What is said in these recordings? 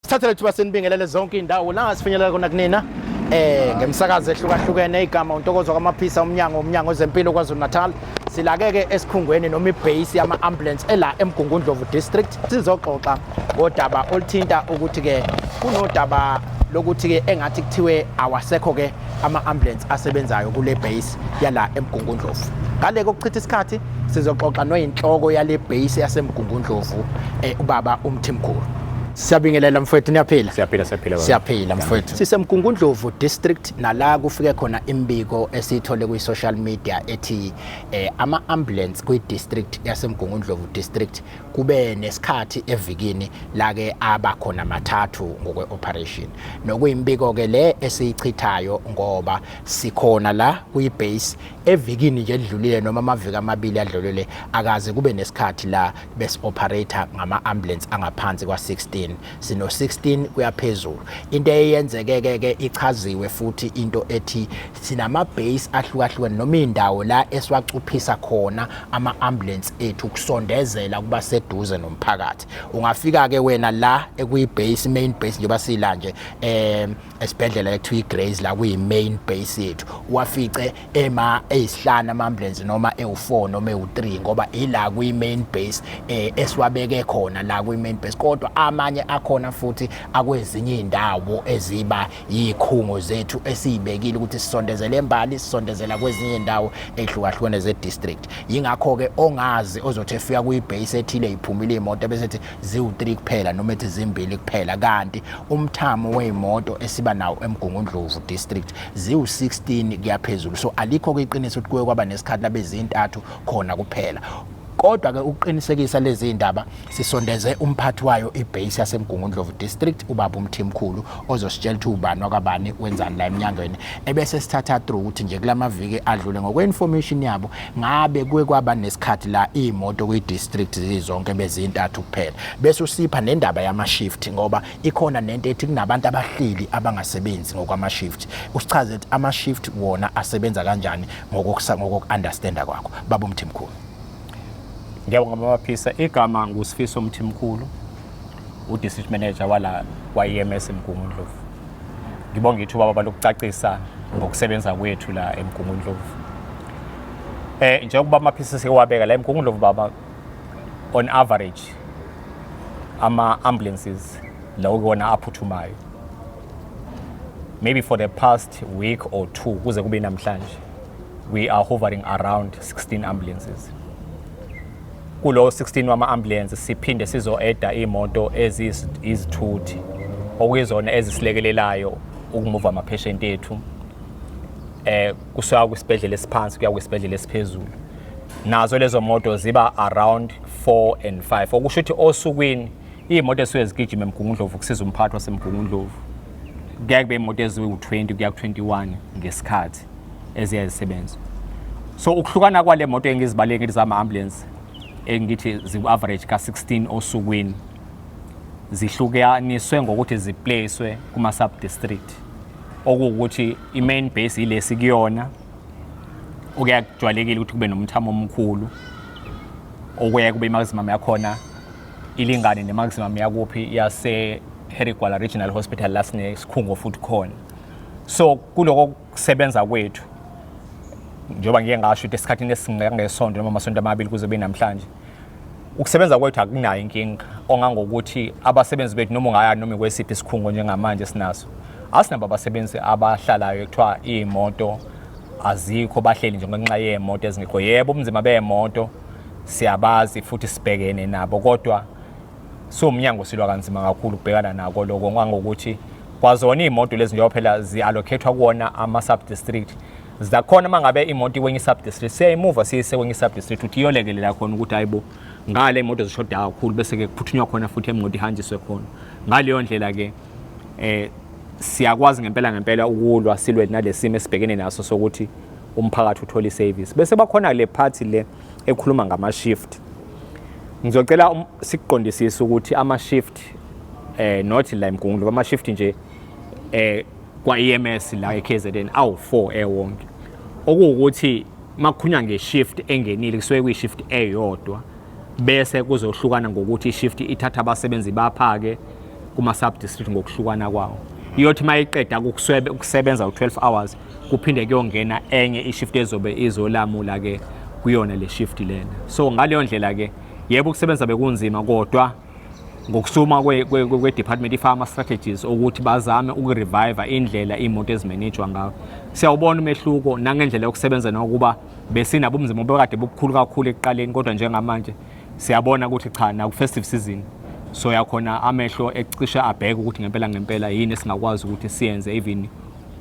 Sithathele thuba senibingelele zonke indawo la sifinyelela kona kunina ngemsakazo ehlukahlukene igama uNtokozo kaMaphisa umnyango wezempilo KwaZulu-Natal silakeke esikhungweni noma ibase yama ambulance ela eMgungundlovu district sizoxoxa ngodaba oluthinta ukuthi ke kunodaba lokuthi ke engathi kuthiwe awasekho ke ama ambulance asebenzayo kule base yala eMgungundlovu. Ngale kokuchitha isikhathi sizoxoxa noyinhloko yale base yaseMgungundlovu ubaba uMthimkhulu. Siyabingelela mfowethu niyaphila? Siyaphila mfowethu. Sisemgungundlovu district nala kufike khona imbiko esithole ku social media ethi ama ambulance kwi district yasemgungundlovu district kube nesikhathi evikini la ke abakhona mathathu ngokwe operation. Nokuyimbiko ke le esiyichithayo ngoba sikhona la kuyi base evikini nje edlulile noma amaviki amabili adlulile akaze kube nesikhathi la bes operator ngama ambulance angaphansi kwa 16. Sino 16 kuyaphezulu. Into eyenzeke ke ichaziwe futhi into ethi sinama base ahlukahlukene noma indawo la esiwacuphisa khona ama ambulance ethu ukusondezela kuba seduze nomphakathi. Ungafika ke wena la ekuyi base main base njengoba sila nje esibhedlela ekuthiwa iGrace la kuyi main base yethu. Uwafice eyisihlanu ama ambulance noma ewu4 noma ewu3 ngoba ila kuyi main base esiwabeke khona la kuyi main base kodwa amanye akhona futhi akwezinye indawo eziba yikhungo zethu esizibekile ukuthi sisondezele embali sisondezela kwezinye indawo ehlukahlukene ze district. Yingakho ke ongazi ozothi efika kuyi base ethile iphumile imoto bese ethi ziwu3 kuphela noma ethi zimbili kuphela kanti umthamo weimoto esiba nawo eMgungundlovu district ziwu16 kuyaphezulu. So alikho kweqiniso ukuthi kuye kwaba nesikhathi labezintathu khona kuphela. Kodwa ke uqinisekisa lezi indaba sisondeze umphathi wayo ibase yaseMgungundlovu district ubaba uMthimkhulu ozositshela ukuthi ubani wakabani wenzani la eminyangweni ebese sithatha through ukuthi nje kulamaviki adlule ngokwe-information yabo ngabe kuye kwaba nesikhathi la imoto kwi-district zizonke bezintathu kuphela bese usipha nendaba yama-shift ngoba ikhona nento ethi kunabantu abahleli abangasebenzi ngokwama-shift. Usichaze ukuthi ama-shift wona asebenza kanjani ngoku-understanda kwakho baba uMthimkhulu. Ngiyabonga Maphisa, igama nguSifiso Mthimkhulu, uDistrict Manager wala kwa-EMS eMgungundlovu. Ngibonga ithuba baba lokucacisa ngokusebenza kwethu la eMgungundlovu. Njengoba Maphisa sewabeka la eMgungundlovu baba on average ama ambulances lawo kona aphuthumayo. Maybe for the past week or two kuze kube namhlanje we are hovering around 16 ambulances. Kulo 16 wama ambulance siphinde sizo-eda imoto ezizithuthi okuyizona ezisilekelelayo ukumuva ama patient ethu kusuka kwisibhedlela esiphansi kuya kwisibhedlela esiphezulu. Nazo lezo moto ziba around 4 and 5 okusho ukuthi osukwini imoto esuke zigijima eMgungundlovu kusiza umphathi waseMgungundlovu kuya kube imoto eziwu20 kuya ku21 ngesikhathi eziyazisebenza. So ukuhlukana kwale moto engizibaleke ngizama ambulance engithi ziku-average ka-16 osukwini zihlukaniswe ngokuthi ziplacewe kuma-sub-district okuwukuthi i-main base yilesi kuyona okuyakujwayelekile ukuthi kube nomthamo omkhulu okuye kube i-maximum yakhona ilingane ne-maximum yakuphi yase-Herigwala Regional Hospital lasinesikhungo futhi khona. So kuloko kusebenza kwethu njengoba ngike ngasho ukuthi esikhathini esingangesonto noma amasonto amabili kuze kube namhlanje ukusebenza kwethu akunayo inkinga ongangokuthi abasebenzi bethu noma ungaya noma kwesiphi isikhungo njengamanje sinaso asinabo abasebenzi abahlalayo ekuthiwa imoto azikho bahleli nje ngenxa yemoto ezingekho. Yebo ubunzima bemoto siyabazi futhi sibhekene nabo kodwa somnyango silwa kanzima kakhulu ukubhekana nako lokho ngangokuthi kwazona imoto lezi njengoba phela zi-allocatwa kuwona ama-sub-district zakhona mangabe imoto kwenye sub-district siyayimuva siyise kwenye sub-district ukuthi iyolekelela khona ukuthi hayibo ngale imoto zishoda kakhulu bese ke kuphuthunywa khona futhi imoto ihanjiswe khona. Ngaleyo ndlela ke siyakwazi ngempela ukulwa silwe nalesimo esibhekene naso sokuthi umphakathi uthola iservice. Bese bakhona le party le ekhuluma ngama-shift. Ngizocela sikuqondisise ukuthi ama-shift not la eMgungundlovu ama-shift nje kwa-EMS la eKZN awu4 ewonke okuwukuthi makukhunywa nge-shift engenile kusuke kuyi-shift eyodwa bese kuzohlukana ngokuthi i-shift ithatha abasebenzi baphake kuma sub district ngokuhlukana kwawo. Iyothi mayiqeda ukusebenza u12 hours kuphinde kuyongena enye ishift ezobe izolamula ke kuyona le shift lena. So ngaleyo ndlela ke yebo ukusebenza bekunzima kodwa ngokusuma kwe department ifama strategies ukuthi bazame ukurevive indlela imoto ezimanejwa ngayo. Siyawubona umehluko nangendlela yokusebenza nokuba besinabo ubunzima obekade bubukhulu kakhulu ekuqaleni kodwa njengamanje siyabona ukuthi cha na ku festive season so yakhona amehlo ecisha abheke ukuthi ngempela yini esingakwazi ukuthi siyenze even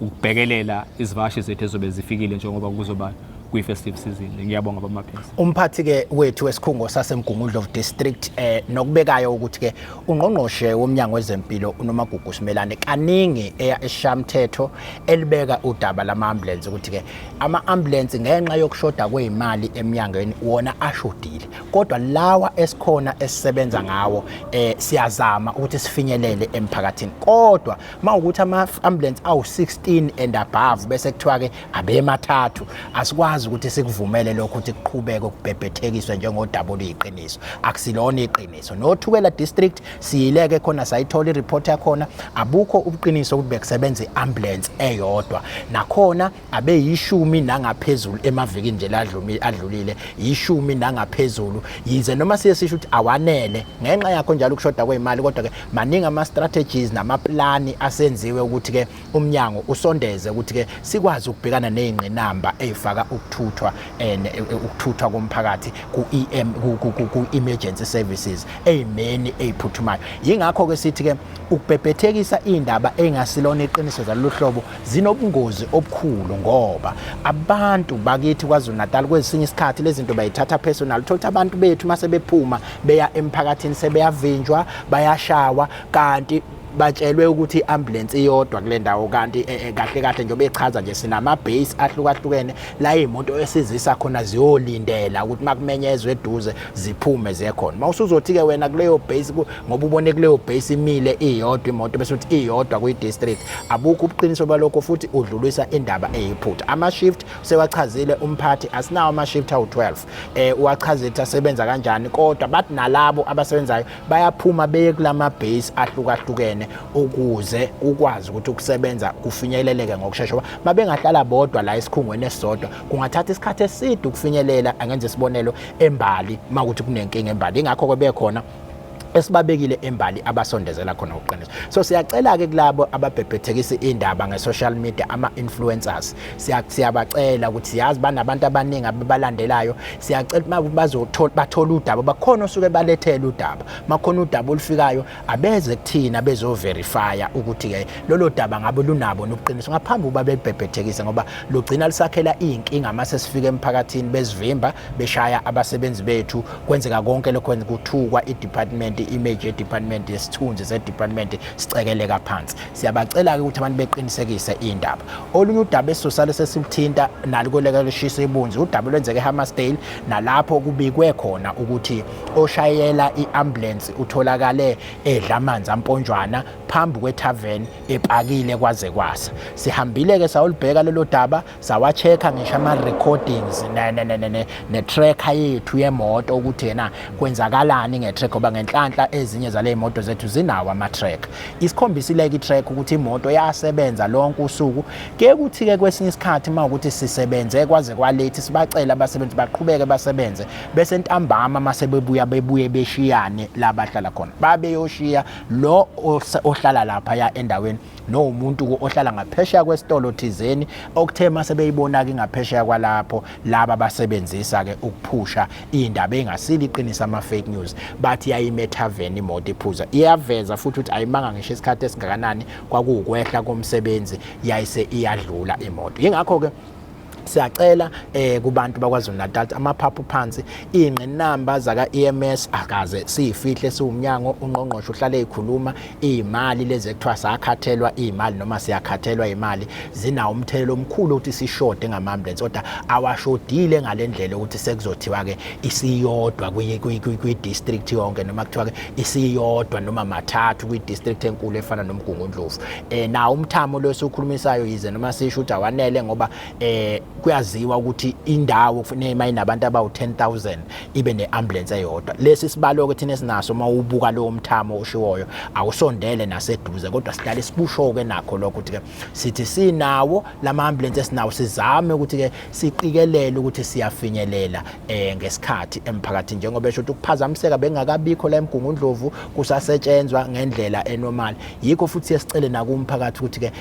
ukubhekelela izivakashi zethu ezobe zifikile njengoba kuzoba kwi-festive season. Ngiyabonga bamaphisi. Umphathi ke wethu wesikhungo saseMgungundlovu district nokubekayo ukuthi ke ungqongqoshe womnyango wezempilo uNomagugu Simelane kaningi eya eshamthetho elibeka udaba lama-ambulance ukuthi ke ama-ambulance ngenxa yokushoda kwezimali eminyangweni wona ashodile kodwa lawa esikhona esisebenza ngawo siyazama ukuthi sifinyelele emphakathini kodwa mawukuthi ama-ambulance awu16 and above bese kuthiwa ke abemathathu asikwazi ukuthi sikuvumele lokho ukuthi kuqhubeke ukubhebhethekiswe njengodaba oluyiqiniso akusilona iqiniso nothukela district siyileke khona sayithola ireport yakhona abukho ubuqiniso ukuthi bekusebenza iambulance eyodwa nakhona abeyishumi nangaphezulu emavikini nje adlulile ishumi nangaphezulu yize noma siyesisho ukuthi awanele ngenxa yakho njalo ukushoda kwezimali kodwa ke maningi ama strategies namaplani asenziwe ukuthi ke umnyango usondeze ukuthi ke sikwazi ukubhekana nezingqinamba ezifaka ukuthuthwa komphakathi ku emergency services ezimeni eziphuthumayo. Yingakho ke sithi ke ukubhebhethekisa indaba engasilona iqiniso zaloluhlobo zinobungozi obukhulu ngoba abantu bakithi KwaZulu-Natal kwesinye isikhathi lezi zinto bayithatha personal thola abantu bethu mase bephuma beya emphakathini sebeyavinjwa bayashawa kanti batshelwe ukuthi iambulance iyodwa kule ndawo kanti kahle nje bechaza nje sinama base ahlukahlukene la imoto esizisa khona ziyolindela ukuthi makumenyezwe eduze ziphume zekhona mawusuzothi ke wena kuleyo base ngoba ubone kuleyo base imile iyodwa imoto bese uthi iyodwa kwi district abukho ubuqiniso balokho futhi udlulisa indaba eyiphutha ama shift sewachazile umphathi asinawo ama shift awu12 uwachaze ukuthi asebenza kanjani kodwa bathi nalabo abasebenzayo bayaphuma beye kulama base ahlukahlukene ukuze ukwazi ukuthi ukusebenza kufinyeleleke ngokusheshsha mabengahlala bodwa la esikhungweni esisodwa kungathatha isikhathi eside ukufinyelela angenze isibonelo embali makuthi kunenkinga embali ingakho bekhona esibabekile embali abasondezela khona uqiniso. So siyacela ke kulabo ababhebhethekisa indaba nge-social media ama-influencers siyabacela ukuthi siyazi banabantu abaningi ababalandelayo siyacela bathola udaba bakhona osuke balethela udaba makhona udaba olufikayo abeze kuthina bezoverifya ukuthi ke lolo daba ngabe lunabo nobuqiniso ngaphambi kuba bebhebhethekisa ngoba lugcina lisakhela inkinga mase sifika emphakathini bezivimba beshaya abasebenzi bethu kwenzeka konke lokho kuthukwa i-department image department yesithunzi ze department sicekeleka phansi siyabacela ke ukuthi abantu beqinisekise indaba olunye udaba esosale sesithinta nalikoleka lishisa ibunzi udaba lwenzeke eHammersdale nalapho kubikwe khona ukuthi oshayela iambulance utholakale edla amanzi amponjwana phambi kwetavern epakile kwaze kwasa sihambile ke sawulibheka lelo daba sawachecka ngisho ama recordings ne tracker yethu yemoto ukuthi yena kwenzakalani ngetrack ngoba ngenhlanhla ezinye zale imoto zethu zinawo ama track isikhombisile ke track ukuthi imoto yasebenza lonke usuku ke kuthi ke kwesinye isikhathi mawukuthi sisebenze kwaze kwalate sibacela abasebenzi baqhubeke basebenze bese ntambama mase bebuye beshiyane la bahlala khona babe yoshiya lo ohlala lapha ya endaweni no umuntu ohlala ngaphesheya kwesitolo thizeni okuthe mase beyibona ke ngaphesheya kwalapho laba basebenzisa ke ukuphusha indaba engasili iqinisa ama fake news bathi yayimetaveni imoto iphuza iyaveza futhi ukuthi ayimanga ngisho isikhathi esingakanani kwakuukwehla komsebenzi yayise iyadlula imoto ingakho ke siyacela kubantu bakwaZulu-Natal amaphaphu phansi ingqinamba zaka EMS akaze siyifihle siwumnyango ungqongqoshe uhlale ezikhuluma izimali lezi ekuthiwa sakhathelwa izimali noma siyakhathelwa imali zinawo umthelelo omkhulu ukuthi sishode ngama-ambulance kodwa awashodile ngalendlela ukuthi sekuzothiwa ke isiyodwa kwi district yonke noma kuthiwa ke isiyodwa noma mathathu kwi district enkulu efana noMgungundlovu nawo umthamo lo sokhulumisayo yize noma sisho ukuthi awanele ngoba kuyaziwa ukuthi indawo kufanele mayinabantu abawu 10,000 ibe neambulance eyodwa. Lesi sibalo ke thina sinaso mawubuka lo mthamo oshiwoyo awusondele naseduze kodwa sidala sibusho ke nakho lokho ukuthi ke sithi sinawo lama ambulance esinawo sizame ukuthi ke siqikelele ukuthi siyafinyelela ngesikhathi emphakathini njengoba esho ukuthi ukuphazamiseka bengakabikho la eMgungundlovu kusasetshenzwa ngendlela enormal. Yikho futhi siyacela nakumphakathi ukuthi ke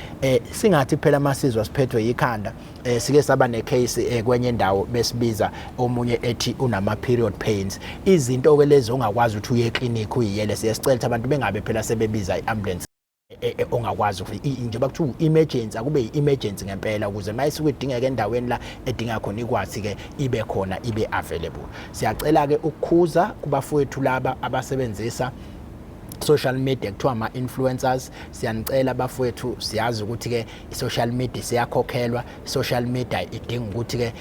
singathi phela amasizwa siphethwe yikhanda sike saba necase kwenye indawo besibiza omunye ethi unama period pains. Izinto ke lezo ongakwazi ukuthi uye eclinic uyiyele siyasicela ukuthi abantu bengabe phela sebebiza iambulance ongakwazi ukuthi njengoba kuthiwa emergency akube i-emergency ngempela ukuze mayisuke idingeka endaweni la edinga khona ikwazi ke ibe khona ibe available. Siyacela ke ukukhuza kubafowethu laba abasebenzisa social media kuthiwa ama-influencers. Siyanicela bafowethu, siyazi ukuthi ke i-social media siyakhokhelwa. I-social media idinga ukuthi ke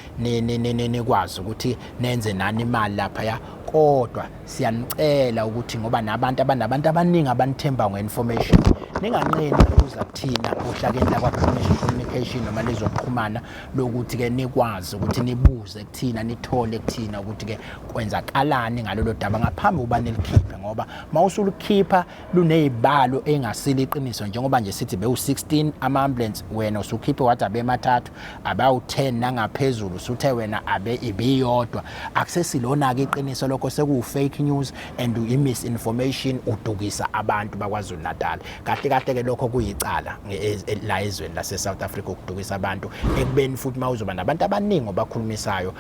nikwazi ukuthi nenze nani imali laphaya, kodwa siyanicela ukuthi ngoba nabantu abaningi abanithemba nge-information ninganqeni ukuza kuthina ohlakeni lakwa-communication noma lezokuxhumana lokuthi ke nikwazi ukuthi nibuze kuthina nithole kuthina ukuthi ke kwenzakalani ngalolo daba ngaphambi kuba nilikhiphe, ngoba mawusulukhipha lunezibalo engasile iqiniso njengoba nje sithi bewu16 ama-ambulance wena usukhiphe wathi abemathathu abawu10 nangaphezulu usuthe wena abe ibiyodwa. Akusesilona-ke iqiniso lokho sekuwu-fake news and i-misinformation udukisa abantu bakwaZulu Natal. Kahle ke lokho kuyicala la ezweni lase-South Africa ukudukisa abantu ekubeni futhi mawuzoba nabantu abaningi obakhulumisayo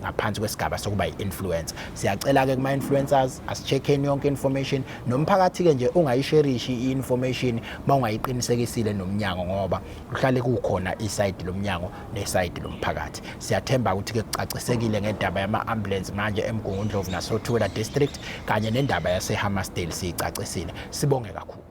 ngaphansi kwesigaba sokuba i-influencer. Siyacela ke kuma-influencers asicheckeni yonke information nomphakathi ke nje ungayisherishi i-information mawungayiqinisekisile nomnyango ngoba kuhlale kukhona iside lomnyango neside lomphakathi. Siyathemba ukuthi ke kucacisekile ngendaba yama-ambulance manje eMgungundlovu nasoThula district kanye nendaba yase-Hammarsdale siyicacisile. Sibonge kakhulu.